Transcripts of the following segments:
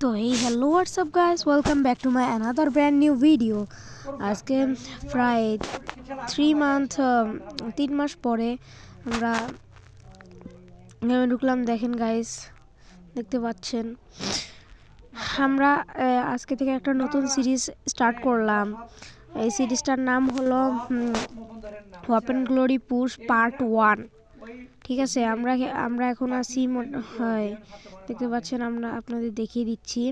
तो hey hello what's up guys, welcome back to my another brand new video। আজকে প্রায় 3 মাস পরে আমরা গেমে ঢুকলাম। দেখেন গাইস, দেখতে পাচ্ছেন আমরা আজকে থেকে একটা নতুন সিরিজ স্টার্ট করলাম। এই সিরিজটার নাম হলো ওপেন গ্লোরি পুশ পার্ট 1। ঠিক আছে, আমরা এখন আছি হয় দেখতে পাচ্ছেন। আমরা আপনাদের দেখিয়ে দিচ্ছি,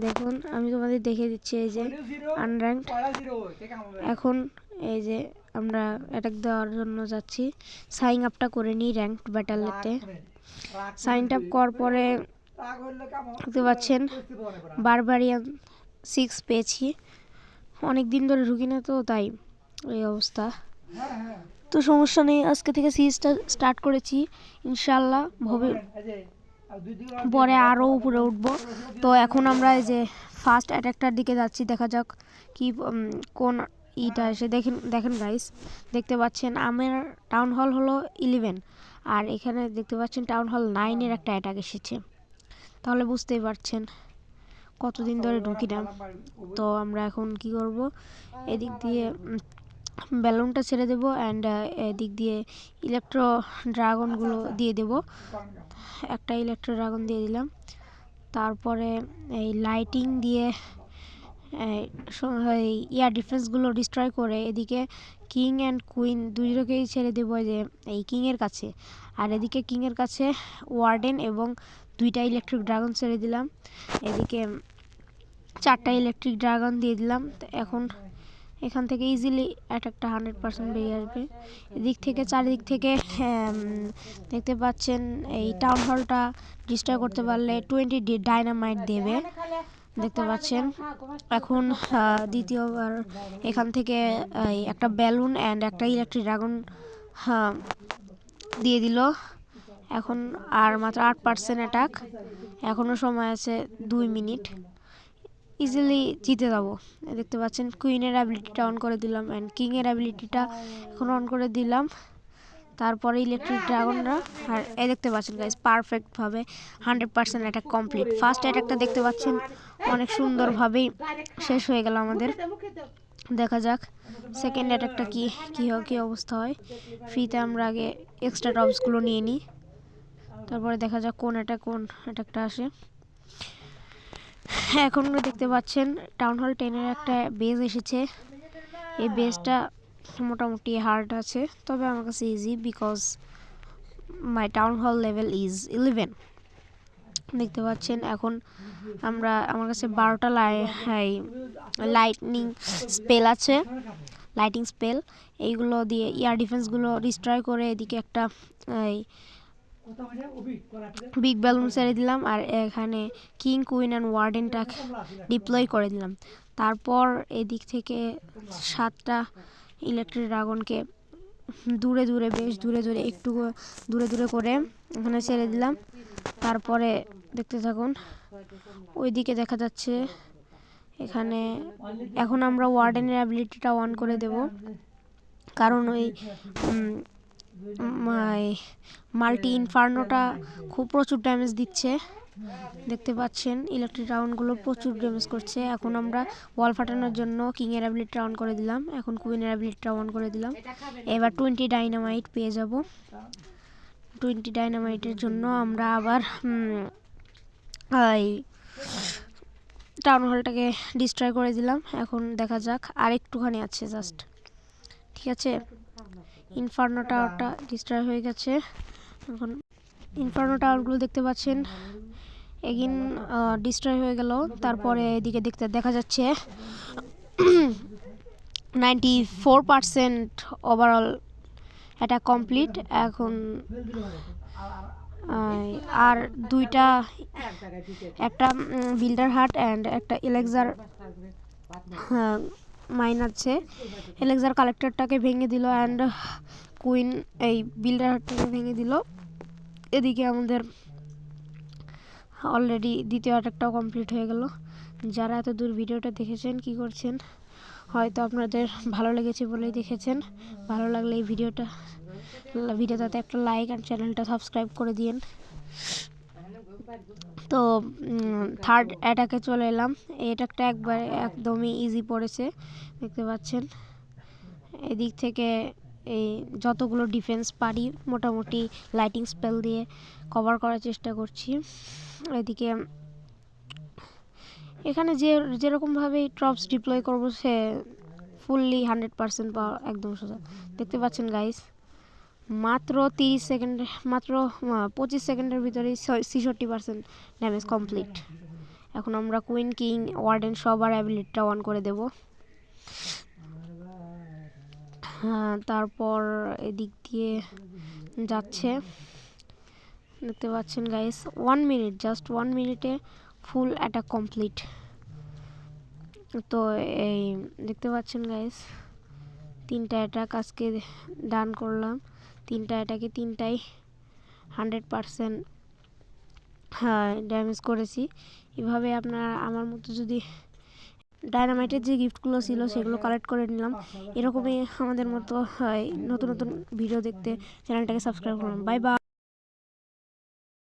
দেখুন আমি তোমাদের দেখিয়ে দিচ্ছি। এই যে আনর্যাঙ্কড, এখন এই যে আমরা অ্যাটাক দেওয়ার জন্য যাচ্ছি। সাইন আপটা করে নিই র্যাঙ্কড ব্যাটেলেতে। সাইন আপ করার পরে দেখতে পাচ্ছেন বারবারিয়ান 6 পেয়েছি। অনেক দিন ধরে ঢুকি না তো, তাই এই অবস্থা। তো সমস্যা নেই, আজকে থেকে সিরিজটা স্টার্ট করেছি। ইনশাল্লাহ পরে আরও উপরে উঠবো। তো এখন আমরা এই যে ফার্স্ট অ্যাটাকটার দিকে যাচ্ছি, দেখা যাক কি কোন ইটা এসে। দেখেন গাইস, দেখতে পাচ্ছেন আমার টাউন হল হলো 11 আর এখানে দেখতে পাচ্ছেন টাউন হল 9-এর একটা অ্যাটাক এসেছে। তাহলে বুঝতেই পারছেন কতদিন ধরে ঢুকি না। তো আমরা এখন কি করব, এদিক দিয়ে ব্যালুনটা ছেড়ে দেবো অ্যান্ড এদিক দিয়ে ইলেকট্রো ড্রাগনগুলো দিয়ে দেব। একটা ইলেকট্রো ড্রাগন দিয়ে দিলাম। তারপরে এই লাইটিং দিয়ে ইয়ার ডিফেন্সগুলো ডিস্ট্রয় করে এদিকে কিং অ্যান্ড কুইন দুইজনকেই ছেড়ে দেবো যে এই কিংয়ের কাছে। আর এদিকে কিংয়ের কাছে ওয়ার্ডেন এবং 2টা ইলেকট্রিক ড্রাগন ছেড়ে দিলাম। এদিকে 4টা ইলেকট্রিক ড্রাগন দিয়ে দিলাম। এখন এখান থেকে ইজিলি অ্যাটাকটা 100% বেরিয়ে আসবে। এদিক থেকে চারিদিক থেকে দেখতে পাচ্ছেন এই টাউন হলটা ডিস্ট্রয় করতে পারলে 20 ডাইনামাইট দেবে, দেখতে পাচ্ছেন। এখন দ্বিতীয়বার এখান থেকে একটা ব্যালুন অ্যান্ড একটা ইলেকট্রিক ড্রাগন দিয়ে দিল। এখন আর মাত্র 8% অ্যাটাক, এখনও সময় আছে 2 মিনিট, ইজিলি জিতে যাবো। দেখতে পাচ্ছেন কুইনের অ্যাবিলিটিটা অন করে দিলাম অ্যান্ড কিংয়ের অ্যাবিলিটিটা এখন অন করে দিলাম। তারপরে ইলেকট্রিক ড্রাগনরা, আর দেখতে পাচ্ছেন গাইস পারফেক্টভাবে 100% অ্যাটাক কমপ্লিট। ফার্স্ট অ্যাটাকটা দেখতে পাচ্ছেন অনেক সুন্দরভাবেই শেষ হয়ে গেল আমাদের। দেখা যাক সেকেন্ড অ্যাটাকটা কি অবস্থা হয়। ফ্রিতে আমরা আগে এক্সট্রা টপসগুলো নিয়ে নিই, তারপরে দেখা যাক কোন অ্যাটাকটা আসে। হ্যাঁ, এখন দেখতে পাচ্ছেন টাউন হল 10-এর একটা বেজ এসেছে। এই বেজটা মোটামুটি হার্ড আছে, তবে আমার কাছে easy because my town hall level is 11। দেখতে পাচ্ছেন এখন আমার কাছে 12টা লাইটিং স্পেল আছে, লাইটিং স্পেল। এইগুলো দিয়ে ইয়ার ডিফেন্সগুলো ডিস্ট্রয় করে এদিকে একটা বিগ ব্যালুন ছেড়ে দিলাম আর এখানে কিং কুইন অ্যান্ড ওয়ার্ডেনটা ডিপ্লয় করে দিলাম। তারপর এদিক থেকে 7টা ইলেকট্রিক ড্রাগনকে বেশ দূরে একটু দূরে করে এখানে ছেড়ে দিলাম। তারপরে দেখতে থাকুন, ওইদিকে দেখা যাচ্ছে এখানে এখন আমরা ওয়ার্ডেনের অ্যাবিলিটিটা অন করে দেব, কারণ ওই মাল্টি ইনফার্নোটা খুব প্রচুর ড্যামেজ দিচ্ছে। দেখতে পাচ্ছেন ইলেকট্রিক রাউন্ডগুলো প্রচুর ড্যামেজ করছে। এখন আমরা ওয়াল ফাটানোর জন্য কিংয়ের অ্যাবিলিটিটা অন করে দিলাম, এখন কুইনের অ্যাবিলিটিটা অন করে দিলাম। এবার 20 ডাইনামাইট পেয়ে যাব। 20 ডাইনামাইটের জন্য আমরা আবার টাউন হলটাকে ডিস্ট্রয় করে দিলাম। এখন দেখা যাক আর একটুখানি আছে জাস্ট, ঠিক আছে। ইনফার্নো টাওয়ারটা ডিস্ট্রয় হয়ে গেছে। এখন ইনফার্নো টাওয়ারগুলো দেখতে পাচ্ছেন এগেইন ডিস্ট্রয় হয়ে গেল। তারপরে এদিকে দেখা যাচ্ছে 94% ওভারঅল অ্যাটাক কমপ্লিট। এখন আর একটা বিল্ডার হাট অ্যান্ড একটা এলেক্সার মাইন আছে। এলেক্সার কালেক্টরটাকে ভেঙে দিল অ্যান্ড কুইন এই বিল্ডার হাটটাকে ভেঙে দিল। এদিকে আমাদের অলরেডি দ্বিতীয় অ্যাটাকটাও কমপ্লিট হয়ে গেল। যারা এত দূর ভিডিওটা দেখেছেন, কি করছেন, হয়তো আপনাদের ভালো লেগেছে বলেই দেখেছেন। ভালো লাগলে এই ভিডিওটাতে একটা লাইক আর চ্যানেলটা সাবস্ক্রাইব করে দিন। তো থার্ড অ্যাটাকে চলে এলাম। এই অ্যাটাকটা একদমই ইজি পড়েছে, দেখতে পাচ্ছেন। এদিক থেকে এই যতগুলো ডিফেন্স পারি মোটামুটি লাইটিং স্পেল দিয়ে কভার করার চেষ্টা করছি। এদিকে এখানে যেরকমভাবে ট্রপস ডিপ্লয় করবো সে ফুললি 100% পাওয়া একদম সোজা, দেখতে পাচ্ছেন গাইস। মাত্র 30 সেকেন্ডে, মাত্র 25 সেকেন্ডের ভিতরেই 66% ড্যামেজ কমপ্লিট। এখন আমরা কুইন, কিং, ওয়ার্ডেন সবার অ্যাবিলিটিটা অন করে দেব। তারপর এদিক দিয়ে যাচ্ছে, দেখতে পাচ্ছেন গাইস। 1 মিনিট, জাস্ট 1 মিনিটে ফুল অ্যাটাক কমপ্লিট। তো এই দেখতে পাচ্ছেন গাইস, 3টা অ্যাটাক আজকে ডান করলাম। 3টা অ্যাটাকে 3টাই 100% ড্যামেজ করেছি। এভাবে আপনারা আমার মতো যদি ডায়নামাইটের যে গিফটগুলো ছিল সেগুলো কালেক্ট করে নিলাম। এরকমই আমাদের মতো নতুন নতুন ভিডিও দেখতে চ্যানেলটাকে সাবস্ক্রাইব করুন। Bye bye.